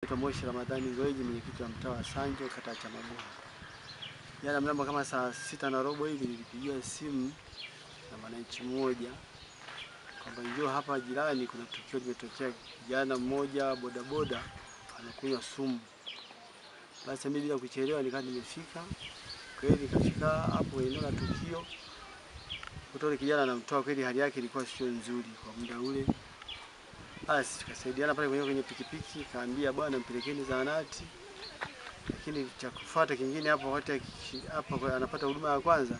naitwa Moshi Ramadhani Zoeji, mwenyekiti wa mtaa wa Sanjo, kata ya Chamagua. Jana mnamo kama saa 6:15 hivi nilipigiwa simu na mwananchi mmoja kwamba njoo hapa jirani kuna tukio limetokea, kijana mmoja bodaboda anakunywa sumu. Basi mimi bila kuchelewa nikawa nimefika. Kweli nikafika hapo eneo la tukio. Kutoka kijana anamtoa, kweli hali yake ilikuwa sio nzuri kwa muda ule. Basi tukasaidiana pale kwenye pikipiki, kaambia bwana mpelekeni zahanati. Lakini cha kufuata kingine hapo, wakati hapa anapata huduma ya kwanza,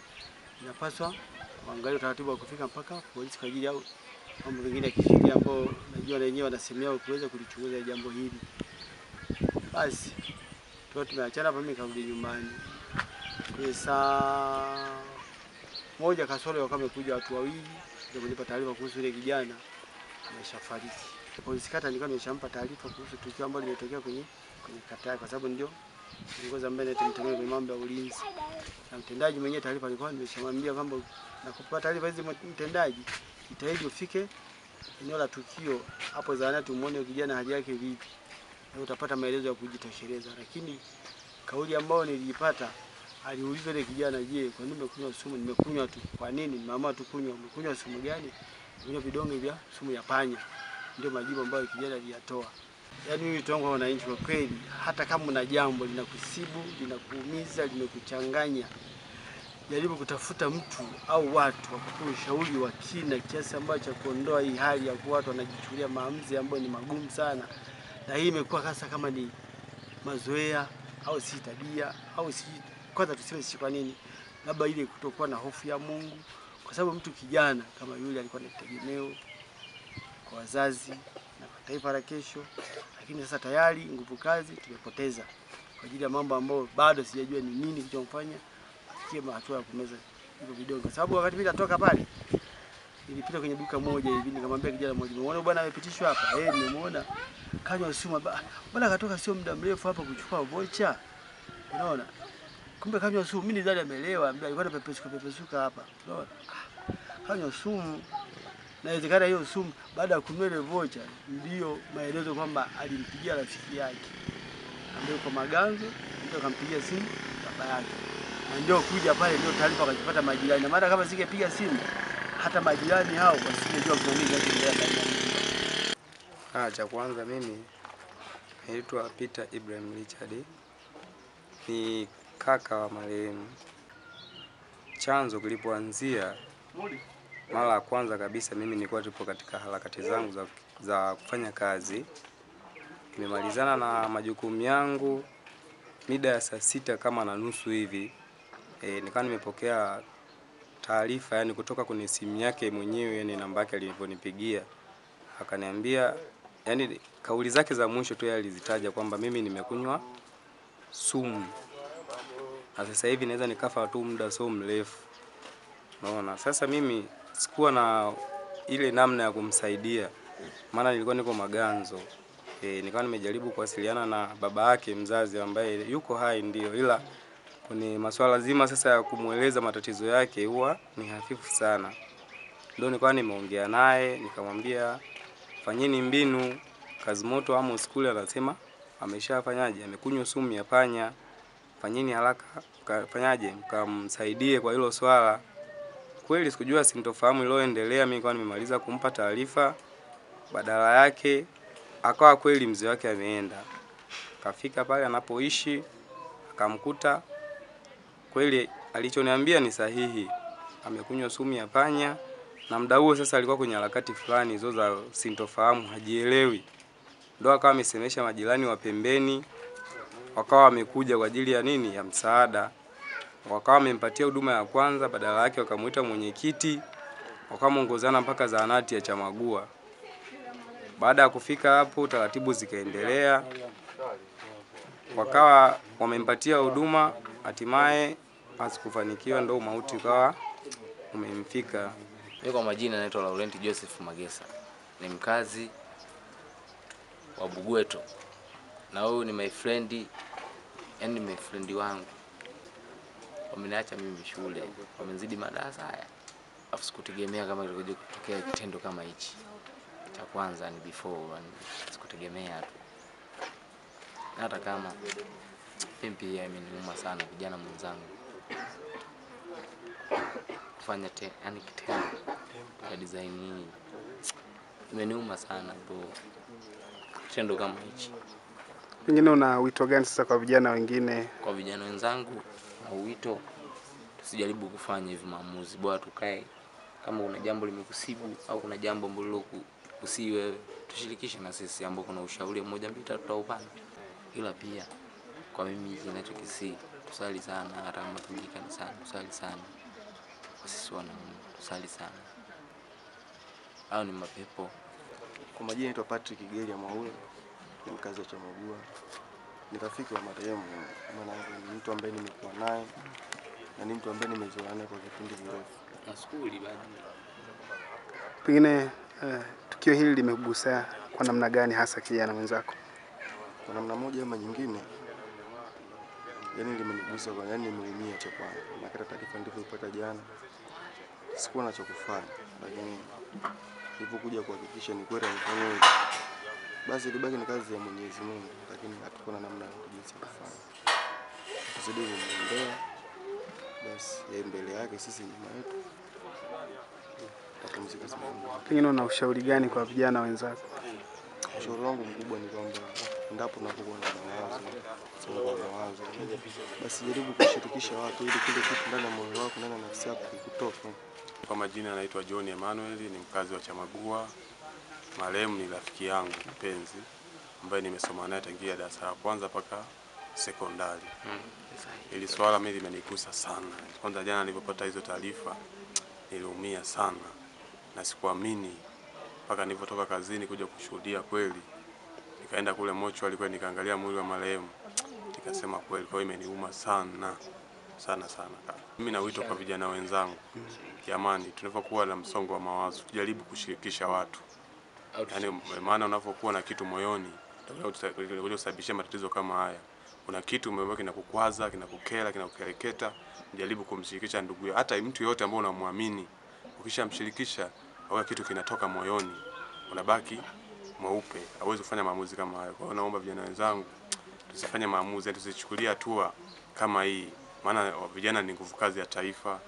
inapaswa kuangalia utaratibu wa kufika mpaka polisi kwa ajili ya mambo mengine ya kisheria ambao najua na wenyewe wanasemea kuweza kulichunguza jambo hili. Basi tumeachana hapo, mimi nikarudi nyumbani. Kwa saa 1 kasoro wakawa wamekuja watu wawili ndio kunipa taarifa kuhusu ile kijana ameshafariki. Polisi kata nilikuwa nimeshampa taarifa kuhusu tukio ambalo limetokea kwenye kata, kwa sababu ndio kiongozi ambaye anatemtemea kwenye mambo ya ulinzi. Na mtendaji mwenyewe taarifa alikuwa nimeshamwambia kwamba nakupa taarifa hizi mtendaji, jitahidi ufike eneo la tukio hapo zahanati umuone kijana hali yake vipi, na utapata maelezo ya kujitosheleza. Lakini kauli ambayo nilipata, aliulizwa ile kijana, je, kwa nini umekunywa sumu? Nimekunywa tu. Kwa nini? Mama tu kunywa. Umekunywa sumu gani? Kunywa vidonge vya sumu ya panya. Ndio majibu ambayo kijana aliyatoa. Yaani mimi tuangu kwa wananchi, kwa kweli hata kama una jambo linakusibu, linakuumiza, limekuchanganya, jaribu kutafuta mtu au watu wakupe ushauri wa kina kiasi ambacho cha kuondoa hii hali ya kuwa watu wanajichukulia maamuzi ambayo ni magumu sana. Na hii imekuwa hasa kama ni mazoea au si tabia au si, kwanza tuseme si kwa nini, labda ile kutokuwa na hofu ya Mungu, kwa sababu mtu kijana kama yule alikuwa na tegemeo kwa wazazi na kwa taifa la kesho. Lakini sasa tayari nguvu kazi tumepoteza kwa ajili ya mambo ambayo bado sijajua ni nini kilichomfanya afikie hatua ya kumeza hivyo vidonge. Kwa sababu wakati mimi natoka pale, nilipita kwenye duka moja hivi, nikamwambia kijana mmoja, "Umeona bwana amepitishwa hapa?" Nimemuona kanywa sumu. Bwana katoka sio muda mrefu hapa kuchukua vocha. Unaona? Kumbe kanywa sumu. Mimi nidhani amelewa, alikuwa anapepesuka hapa. Unaona? Kanywa sumu. Na inawezekana hiyo sumu baada ya kununua ile vocha ndio maelezo kwamba alimpigia rafiki yake ambaye yuko Maganzo, ndio akampigia simu baba yake. Na ndio kuja pale ndio taarifa akapata majirani. Na maana kama singepiga simu hata majirani hao wasingejua kuna nini kinaendelea ndani. Cha kwanza mimi naitwa Peter Ibrahim Richard, ni kaka wa marehemu. Chanzo kilipoanzia, mara ya kwanza kabisa mimi nilikuwa tupo katika harakati zangu za kufanya kazi. Nimemalizana na majukumu yangu mida ya saa 6:30 hivi. Nikawa nimepokea taarifa yani kutoka kwenye simu yake mwenyewe, yani namba yake alivyonipigia. Akaniambia, yani kauli zake za mwisho tu alizitaja kwamba mimi nimekunywa sumu. Na sasa hivi naweza nikafa tu muda sio mrefu. Unaona? Sasa mimi sikuwa na ile namna ya kumsaidia. Maana nilikuwa niko Maganzo. Nikawa nimejaribu kuwasiliana na baba yake mzazi ambaye yuko hai ndio, ila kwenye masuala zima sasa ya kumueleza matatizo yake huwa ni hafifu sana. Ndio nilikuwa nimeongea naye, nikamwambia fanyeni mbinu. Kazimoto Amos kule anasema ameshafanyaje, amekunywa sumu ya panya. Fanyeni haraka fanyaje mkamsaidie kwa hilo swala. Kweli sikujua sintofahamu iliyoendelea, mimi nilikuwa nimemaliza kumpa taarifa. Badala yake akawa kweli mzee wake ameenda. Kafika pale anapoishi, akamkuta kweli alichoniambia ni sahihi. Amekunywa sumu ya panya, na muda huo sasa alikuwa kwenye harakati fulani hizo za sintofahamu, hajielewi. Ndio akawa amesemesha majirani wa pembeni, wakawa wamekuja kwa ajili ya nini, ya msaada. Wakawa wamempatia huduma ya kwanza, badala yake wakamuita mwenyekiti, wakamuongozana mpaka zahanati ya Chamagua. Baada ya kufika hapo taratibu zikaendelea, wakawa wamempatia huduma, hatimaye hasikufanikiwa, ndio mauti ukawa umemfika. Mimi kwa majina naitwa Laurent Joseph Magesa, ni mkazi wa Bugweto, na huyu ni my friend, yani my friend wangu. Wameniacha mimi shule, wamenizidi madarasa haya. Afu sikutegemea kama ilikuja kutokea kitendo kama hichi. Cha kwanza ni before, sikutegemea tu. hata kama mimi pia imeniuma sana vijana mwenzangu kufanya yani kitendo ya design hii. Imeniuma sana bro, kitendo kama hichi. Pengine una wito gani sasa kwa vijana wengine? Kwa vijana wenzangu na wito, tusijaribu kufanya hivi maamuzi, bora tukae. Kama kuna jambo limekusibu au kuna jambo ambalo kusi wewe, tushirikishe na sisi ambao kuna ushauri mmoja mbili tatu tutaupana. Ila pia kwa mimi ninachokisi, tusali sana, hata kama tungikana sana, tusali sana. Kwa sisi wanaume, tusali sana. Hao ni mapepo. Kwa majina naitwa Patrick Gelia Maule, ni mkazi wa Chamagua. Ni rafiki wa marehemu, maana ni mtu ambaye nimekuwa naye na ni mtu ambaye nimezoea naye kwa kipindi kirefu. Na skuli bado. Pengine tukio hili limegusa kwa namna gani hasa kijana mwenzako? Kwa namna moja ama nyingine, yani limenigusa kwa yani nimeumia cha kwanza. Na kata taarifa nilipopata jana, sikuwa na cha kufanya, lakini nilipokuja kuhakikisha ni kweli amefanya hivyo, basi ilibaki ni kazi ya Mwenyezi Mungu, lakini hatukuwa na namna ya kufanya. Tuzidi kumwombea, basi yeye mbele yake, sisi nyuma yetu. Pengine una ushauri gani kwa vijana wenzako? Ushauri wangu mkubwa ni kwamba ndapo unapokuwa na mawazo, basi jaribu kushirikisha watu ili kile kitu ndani ya moyo wako, ndani ya nafsi yako kikutoke. Kwa majina naitwa John Emmanuel, ni mkazi wa Chamagua. Marehemu ni rafiki yangu mpenzi ambaye nimesoma naye tangia darasa la kwanza mpaka sekondari. Ili swala mimi limenigusa sana. Kwanza jana nilipopata hizo taarifa niliumia sana na sikuamini mpaka nilipotoka kazini kuja kushuhudia kweli. Nikaenda kule mochwari kwa nikaangalia mwili wa marehemu. Nikasema kweli kwa hiyo imeniuma sana sana. Mimi na wito kwa vijana wenzangu, jamani, tunapokuwa na msongo wa mawazo tujaribu kushirikisha watu. Yaani maana unapokuwa na kitu moyoni ndio kusababisha matatizo kama haya. Kuna kitu umebaki kinakukwaza, kinakukera, kinakukereketa, jaribu kumshirikisha ndugu yako, hata mtu yote ambaye unamwamini. Ukishamshirikisha au kitu kinatoka moyoni, unabaki mweupe, hauwezi kufanya maamuzi kama hayo. Kwa hiyo naomba vijana wenzangu tusifanye maamuzi, tusichukulie hatua kama hii. Maana vijana ni nguvu kazi ya taifa.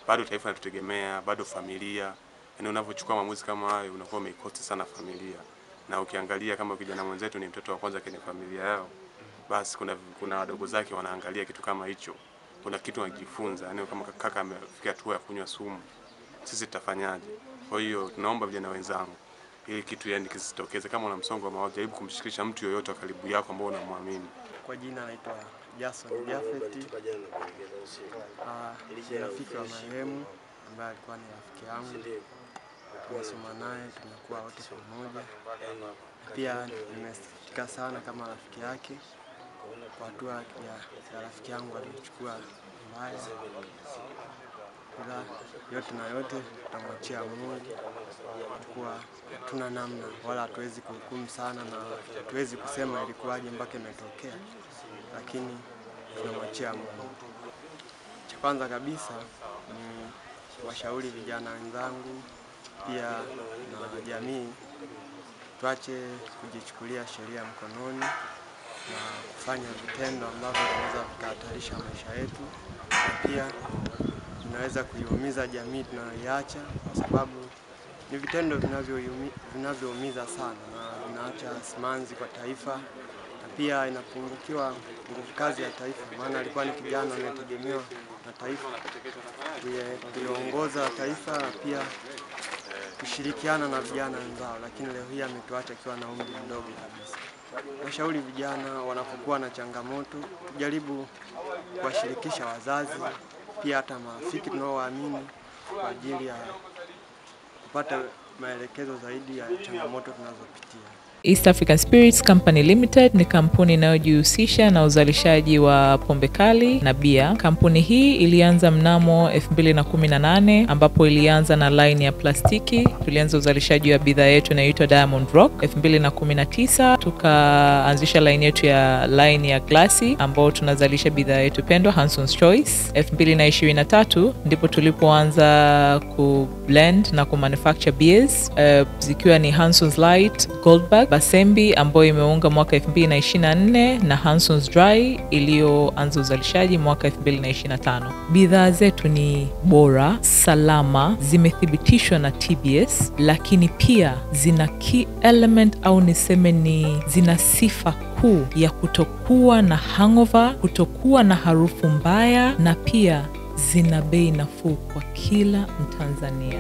Bado taifa linatutegemea, bado familia. Yaani unapochukua maamuzi kama hayo unakuwa umeikosa sana familia. Na ukiangalia kama kijana mwenzetu ni mtoto wa kwanza kwenye familia yao, basi kuna wadogo zake wanaangalia kitu kama hicho. Kuna kitu wanajifunza, yaani kama kaka amefikia hatua ya kunywa sumu, sisi tutafanyaje? Kwa hiyo tunaomba vijana wenzangu ili kitu yani kisitokeze. Kama una msongo wa mawazo, jaribu kumshirikisha mtu yoyote wa karibu yako ambao unamwamini. Kwa jina naitwa Jason Jafeti. Ni rafiki wa marehemu ambaye alikuwa ni rafiki yangu. Tumesoma naye, tumekuwa wote pamoja. Pia nimesikitika sana kama rafiki yake kwa hatua ya rafiki yangu alichukua mbaya. Ila yote na yote tutamwachia Mungu, kwa tuna namna wala hatuwezi kuhukumu sana na hatuwezi kusema ilikuwaje mpaka imetokea, lakini tunamwachia Mungu. Cha kwanza kabisa ni washauri vijana wenzangu pia na jamii, tuache kujichukulia sheria mkononi na kufanya vitendo ambavyo vinaweza vikahatarisha maisha yetu, na pia tunaweza kuiumiza jamii tunayoiacha, kwa sababu ni vitendo vinavyoumiza sana na vinaacha simanzi kwa taifa, na pia inapungukiwa nguvu kazi ya taifa, maana alikuwa ni kijana anayetegemewa na taifa kuiongoza taifa na pia kushirikiana na vijana wenzao, lakini leo hii ametuacha akiwa na umri mdogo kabisa. Washauri vijana wanapokuwa na changamoto, tujaribu kuwashirikisha wazazi, pia hata marafiki tunaowaamini kwa ajili ya kupata maelekezo zaidi ya changamoto tunazopitia. East African Spirits Company Limited ni kampuni inayojihusisha na uzalishaji wa pombe kali na bia. Kampuni hii ilianza mnamo 2018 ambapo ilianza na line ya plastiki. Tulianza uzalishaji wa bidhaa yetu inayoitwa Diamond Rock. 2019 tukaanzisha line yetu ya line ya glasi ambao tunazalisha bidhaa yetu pendwa Hanson's Choice. 2023 ndipo tulipoanza ku blend na ku manufacture beers zikiwa ni Hanson's Light, Goldberg Basembi ambayo imeunga mwaka 2024 na Hanson's Dry iliyoanza uzalishaji mwaka 2025. Bidhaa zetu ni bora, salama, zimethibitishwa na TBS, lakini pia zina key element au niseme ni zina sifa kuu ya kutokuwa na hangover, kutokuwa na harufu mbaya, na pia zina bei nafuu kwa kila Mtanzania.